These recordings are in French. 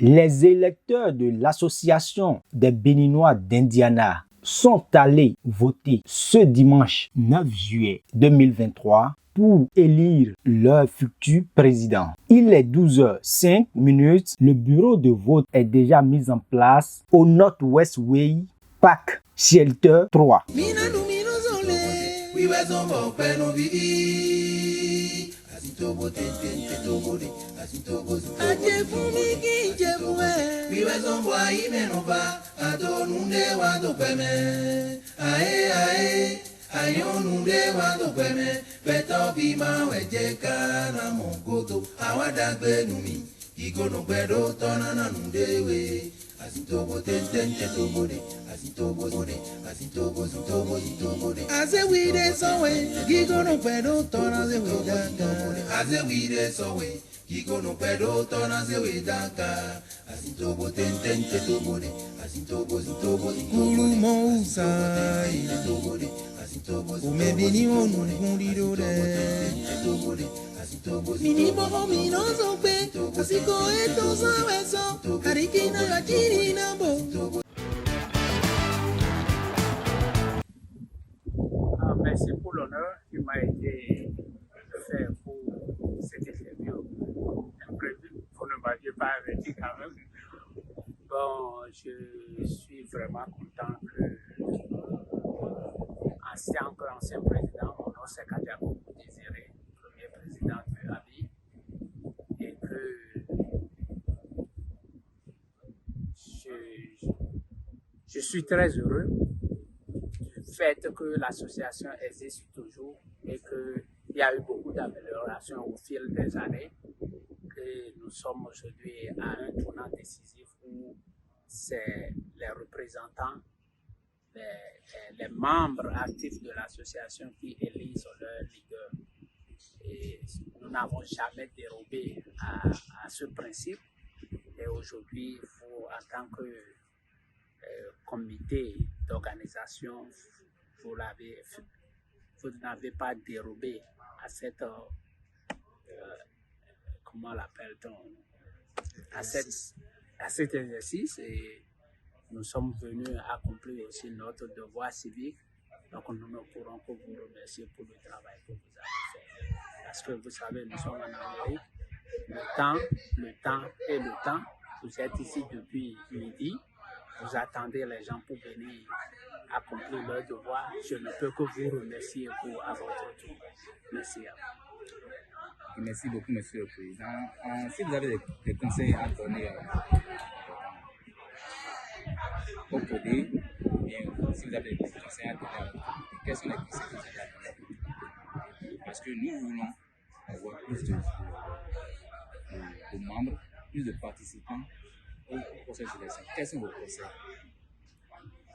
Les électeurs de l'Association des Béninois d'Indiana sont allés voter ce dimanche 9 juillet 2023 pour élire leur futur président. Il est 12h05. Le bureau de vote est déjà mis en place au Northwest Way Park Shelter 3. Merci pour l'honneur qui m'a été fait pour cette interview. Vous ne m'aviez pas averti quand même. Bon, je suis vraiment content que, ancien président, mon nom c'est Kadiakou Désiré, premier président de l'ABI, et que je suis très heureux du fait que l'association existe toujours et qu'il y a eu beaucoup d'améliorations au fil des années, que nous sommes aujourd'hui à un tournant décisif où c'est les représentants, les membres actifs de l'association qui élisent leur leader. Et nous n'avons jamais dérobé à ce principe. Et aujourd'hui, en tant que comité d'organisation, vous n'avez pas dérobé à cette, comment l'appelle-t-on, à cet exercice, et nous sommes venus accomplir aussi notre devoir civique. Donc nous ne pourrons que vous remercier pour le travail que vous avez fait. Parce que vous savez, nous sommes en Amérique, le temps. Vous êtes ici depuis midi, vous attendez les gens pour venir accomplir leur devoir. Je ne peux que vous remercier à votre tour. Merci à vous. Merci beaucoup, Monsieur le Président. Si vous avez des conseils à donner au CODE, ou bien si vous avez des conseils à donner, quels sont les conseils que vous avez à donner? Parce que nous voulons avoir plus de membres, plus de participants au processus d'élection. Quels sont vos conseils?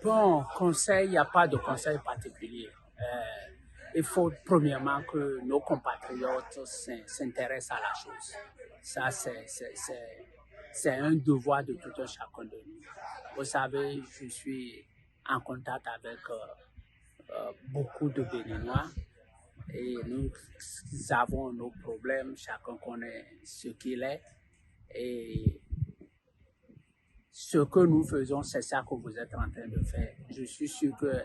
Bon, conseil, il n'y a pas de conseil particulier. Il faut premièrement que nos compatriotes s'intéressent à la chose. Ça, c'est un devoir de tout un chacun de nous. Vous savez, je suis en contact avec beaucoup de Béninois et nous avons nos problèmes, chacun connaît ce qu'il est. Et ce que nous faisons, c'est ça que vous êtes en train de faire. Je suis sûr que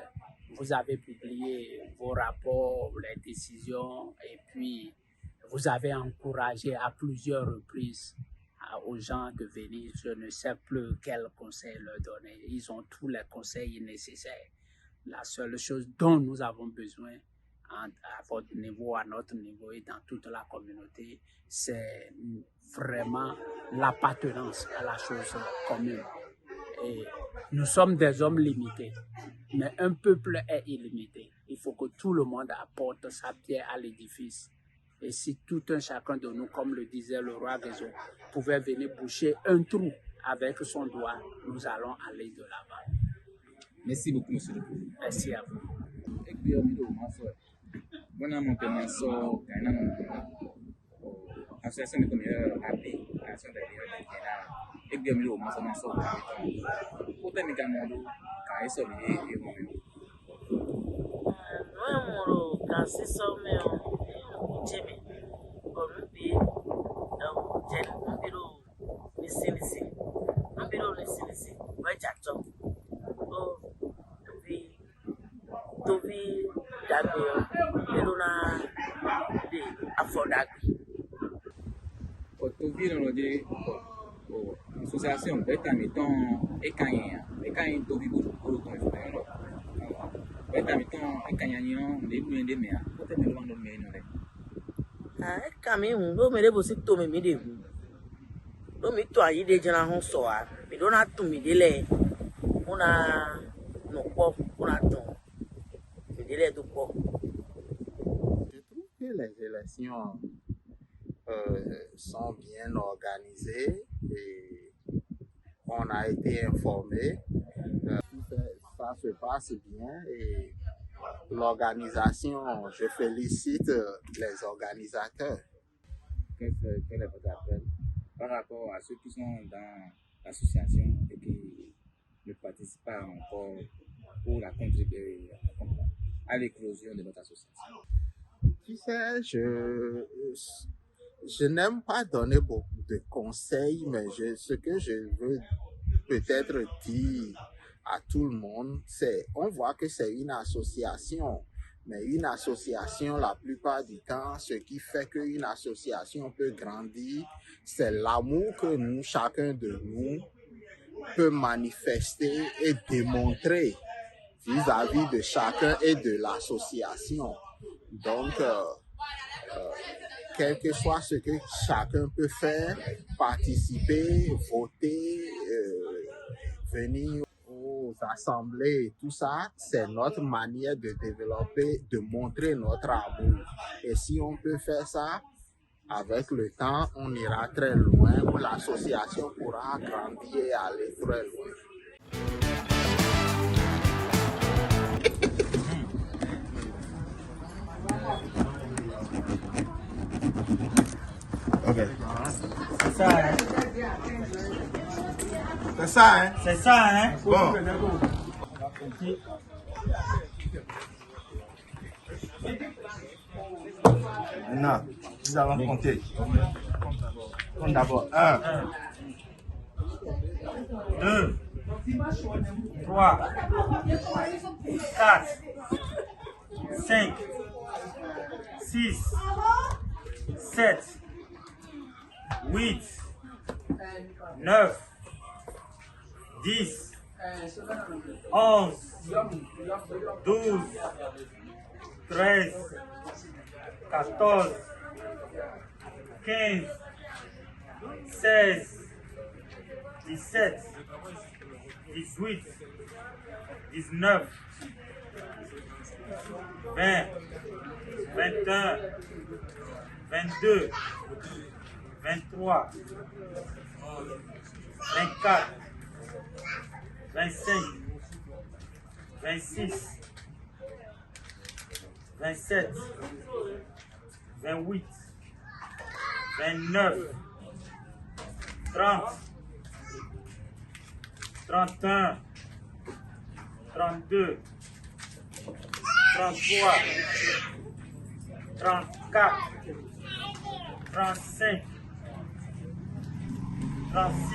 vous avez publié vos rapports, les décisions, et puis vous avez encouragé à plusieurs reprises aux gens de venir. Je ne sais plus quel conseil leur donner. Ils ont tous les conseils nécessaires. La seule chose dont nous avons besoin à votre niveau, à notre niveau et dans toute la communauté, c'est vraiment l'appartenance à la chose commune. Et nous sommes des hommes limités, mais un peuple est illimité. Il faut que tout le monde apporte sa pierre à l'édifice. Et si tout un chacun de nous, comme le disait le roi Gézo, pouvait venir boucher un trou avec son doigt, nous allons aller de l'avant. Merci beaucoup, Monsieur le Président. Merci à vous. Association de communautés AB, Association de et bien mieux au moins ça n'en sort pas. Pour terminer quand même, quand ils sont liés, Otovi dans le association beta mettons et quand tovi pour le temps beta mettons et quand yanyo de bien de mea peut-être me demande me non kami ndo mere bo si to me mi de hu do mi to ayi de jana ho so a mi do na tu mi de le una no po una to mi de le do po. Je trouve que les élections sont bien organisées et on a été informé. Ça se passe bien et l'organisation, je félicite les organisateurs. Quel est votre appel par rapport à ceux qui sont dans l'association et qui ne participent pas encore pour la contribuer à l'éclosion de notre association? Tu sais, je n'aime pas donner beaucoup de conseils, mais ce que je veux peut-être dire à tout le monde, c'est on voit que c'est une association, mais une association, la plupart du temps, ce qui fait qu'une association peut grandir, c'est l'amour que nous, chacun de nous, peut manifester et démontrer vis-à-vis de chacun et de l'association. Donc, quel que soit ce que chacun peut faire, participer, voter, venir aux assemblées, tout ça, c'est notre manière de développer, de montrer notre amour. Et si on peut faire ça, avec le temps, on ira très loin, où l'association pourra grandir et aller très loin. Ok. C'est ça, hein? C'est ça, hein? C'est ça, hein? Bon. Maintenant, nous allons compter. Compte d'abord. 1, 2, 3, 4, 5, 6, 7, 8, 9, 10, 11, 12, 13, 14, 15, 16, 17, 18, 19, 20, 21, 22, 23, 24, 25, 26, 27, 28, 29, 30, 31, 32, 33, 34, 35, 36.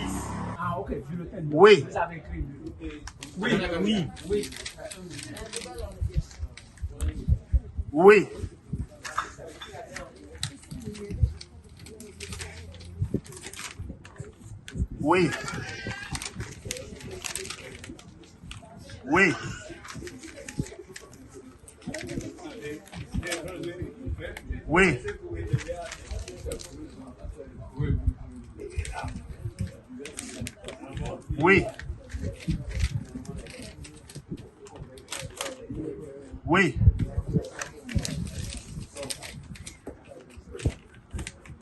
Ah, ok, bulletin. Oui. Vous avez écrit bulletin. Oui. Oui. Oui. Oui. Oui. Oui. Oui.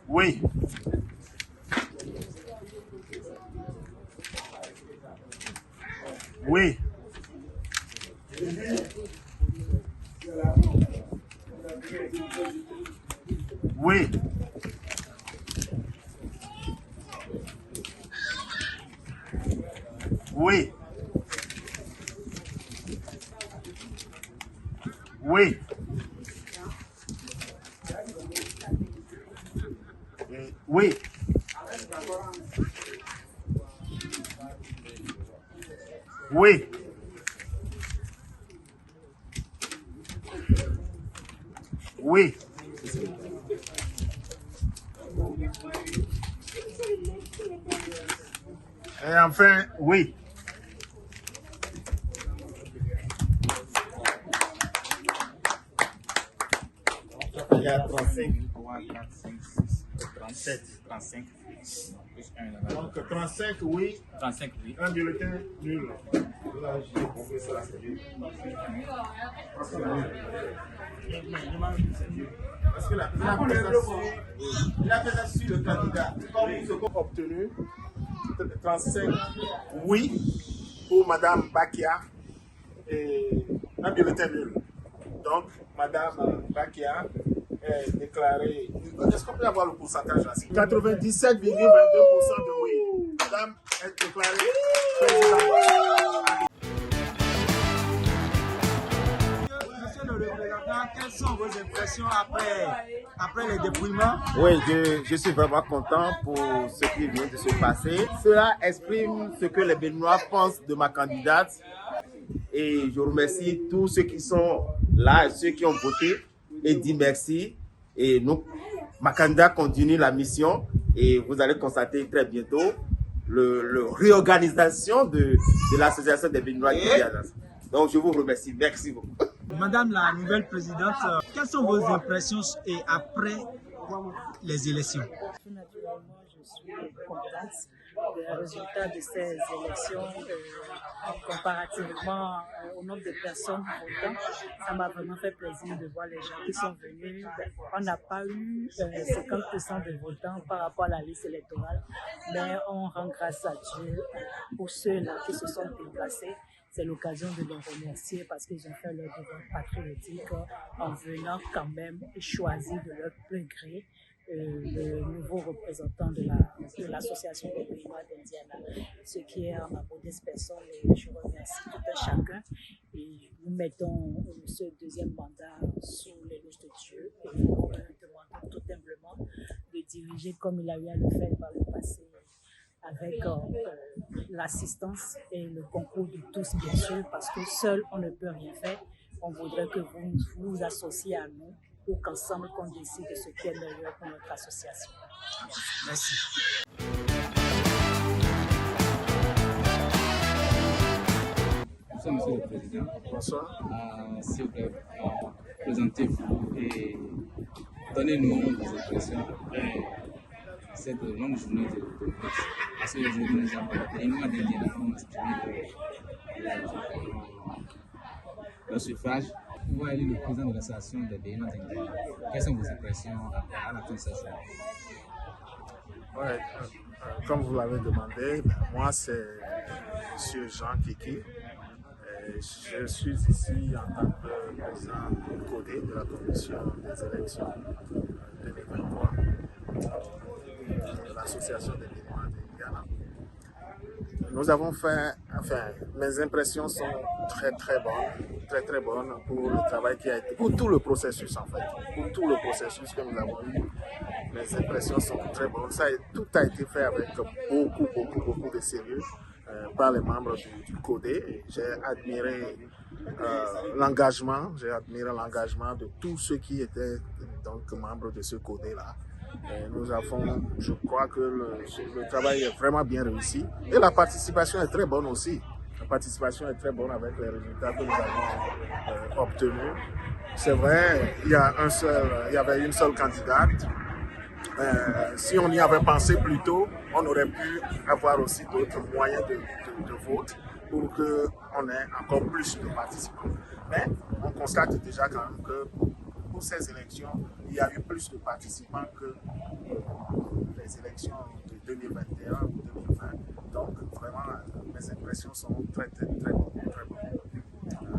Oui. Oui. Oui. Oui. Oui. Oui. Oui. Oui. Et enfin, oui. Il y a 35. 3, 4, 5, 6, 37, 35. Plus 1 là-bas. Donc 35 oui, 35, oui. un bulletin nul. Là, j'ai compris ça. Parce que la présence sur le candidat, comme ce qu'on a obtenu, 35 oui pour Madame Bakia et un bulletin nul. Donc, Madame Bakia est déclarée. Est-ce qu'on peut avoir le pourcentage là? 97,22% de oui. Madame est déclarée présidente. Monsieur le représentant, quelles sont vos impressions après les dépouillements? Oui, je suis vraiment content pour ce qui vient de se passer. Cela exprime ce que les Béninois pensent de ma candidate. Et je remercie tous ceux qui sont là et ceux qui ont voté et dit merci. Et nous, ma candidate continue la mission et vous allez constater très bientôt le réorganisation de l'association des Béninois Guyanais. Donc je vous remercie. Merci beaucoup. Madame la nouvelle présidente, quelles sont vos impressions après les élections? Naturellement, je suis contente des résultats de ces élections comparativement au nombre de personnes votant. Ça m'a vraiment fait plaisir de voir les gens qui sont venus. On n'a pas eu 50% de votants par rapport à la liste électorale, mais on rend grâce à Dieu pour ceux-là qui se sont déplacés. C'est l'occasion de les remercier parce qu'ils ont fait leur devoir patriotique en venant quand même choisir de leur plein gré le nouveau représentant de l'association des Béninois d'Indiana, ce qui est en ma modeste personne. Et je remercie tout un chacun et nous mettons ce deuxième mandat sous les louches de Dieu et nous demandons tout humblement de diriger comme il a eu à le faire par le passé, avec l'assistance et le concours de tous, bien sûr, parce que seul on ne peut rien faire. On voudrait que vous vous associez à nous pour qu'ensemble qu'on décide de ce qui est meilleur pour notre association. Merci. Bonsoir, Monsieur le Président. Bonsoir. S'il vous plaît, présentez-vous et donnez-nous vos impressions après cette longue journée de presse. Parce qu'aujourd'hui, nous avons les Béninois d'Indiana qui ont exprimé leur suffrage. Vous voyez le président de l'association des Béninois d'Indiana. Quelles sont vos impressions à la fin de cette journée? Ouais, comme vous l'avez demandé, moi c'est M. Jean Kiki. Je suis ici en tant que président codé de la commission des élections 2023 de l'association des Béninois d'Indiana. Nous avons fait, mes impressions sont très bonnes pour le travail qui a été, pour tout le processus en fait, pour tout le processus que nous avons eu. Mes impressions sont très bonnes. Tout a été fait avec beaucoup de sérieux par les membres du CODE. J'ai admiré l'engagement de tous ceux qui étaient donc membres de ce CODE-là. Je crois que le travail est vraiment bien réussi et la participation est très bonne aussi. La participation est très bonne avec les résultats que nous avons obtenus. C'est vrai, il y avait une seule candidate. Si on y avait pensé plus tôt, on aurait pu avoir aussi d'autres moyens de vote pour qu'on ait encore plus de participants. Mais on constate déjà quand même que pour ces élections, il y a eu plus de participants que les élections de 2021 ou 2020. Donc vraiment, mes impressions sont très bonnes.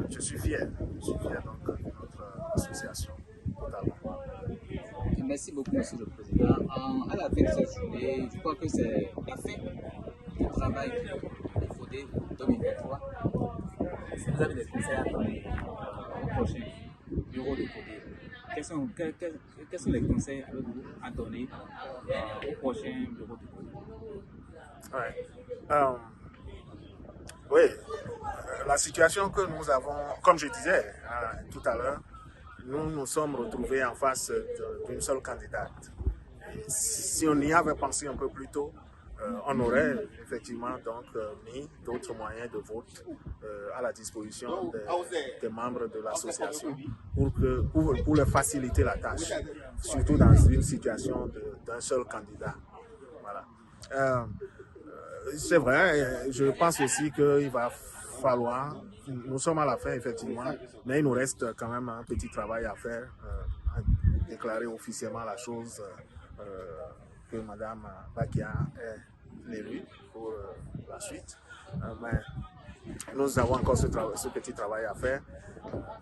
Je suis fier donc de notre association totalement. Merci beaucoup, Monsieur le Président. À la fin de cette journée, je crois que c'est la fin du travail du CODE 2023. Si vous avez des conseils à donner au prochain bureau de CODE, quels sont les conseils à donner au prochain bureau de vote? Oui, la situation que nous avons, comme je disais tout à l'heure, nous nous sommes retrouvés en face d'une seule candidate. Et si on y avait pensé un peu plus tôt, on aurait effectivement donc mis d'autres moyens de vote à la disposition des membres de l'association pour leur faciliter la tâche, surtout dans une situation d'un seul candidat. Voilà. C'est vrai, je pense aussi qu'il va falloir, nous sommes à la fin effectivement, mais il nous reste quand même un petit travail à faire, à déclarer officiellement la chose que Mme Bakia est l'élue pour la suite. Mais nous avons encore ce petit travail à faire.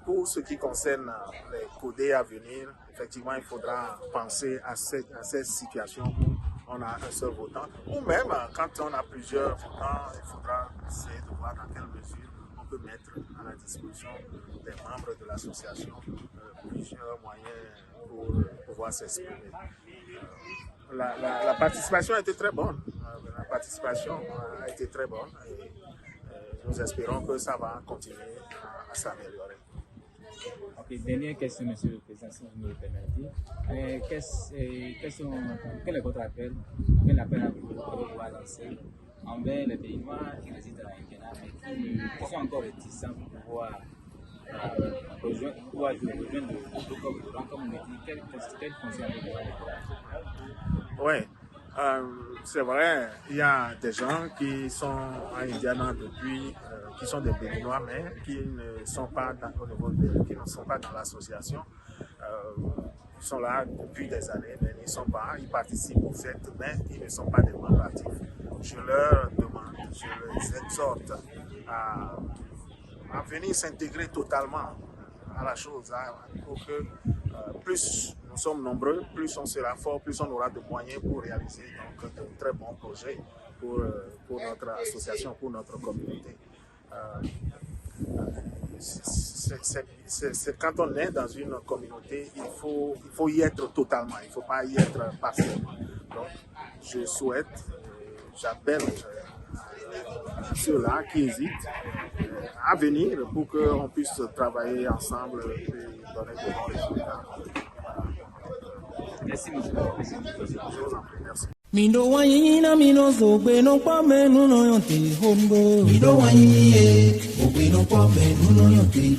Pour ce qui concerne les codés à venir, effectivement, il faudra penser à cette situation où on a un seul votant, ou même quand on a plusieurs votants, il faudra essayer de voir dans quelle mesure on peut mettre à la disposition des membres de l'association plusieurs moyens pour pouvoir s'exprimer. La participation a été très bonne. La participation a été très bonne et nous espérons que ça va continuer à s'améliorer. Ok, dernière question, Monsieur le Président, si vous me le permettez. Quel est votre appel à vous lancer envers les pays noirs qui résident à l'Indiana mais qui sont encore réticents pour pouvoir rejoindre le corps comme on dit, quel conseil avez-vous? Oui, c'est vrai, il y a des gens qui sont à Indiana depuis, qui sont des Béninois, mais qui ne sont pas dans l'association. Ils sont là depuis des années, mais ils participent au fait, mais ils ne sont pas des membres actifs. Je leur demande, je les exhorte à venir s'intégrer totalement à la chose, pour que plus nous sommes nombreux, plus on sera fort, plus on aura de moyens pour réaliser donc, de très bons projets pour notre association, pour notre communauté. C'est quand on est dans une communauté, il faut y être totalement, il ne faut pas y être partiellement. Donc, je souhaite, j'appelle ceux-là qui hésitent à venir pour qu'on puisse travailler ensemble et donner de bons résultats. Merci, monsieur le Président. Je vous en prie, merci. Mindo wanyina mino zogbe no kwame nuno yonte hongo. Mindo wanyiye ogbe no kwame nuno yonte.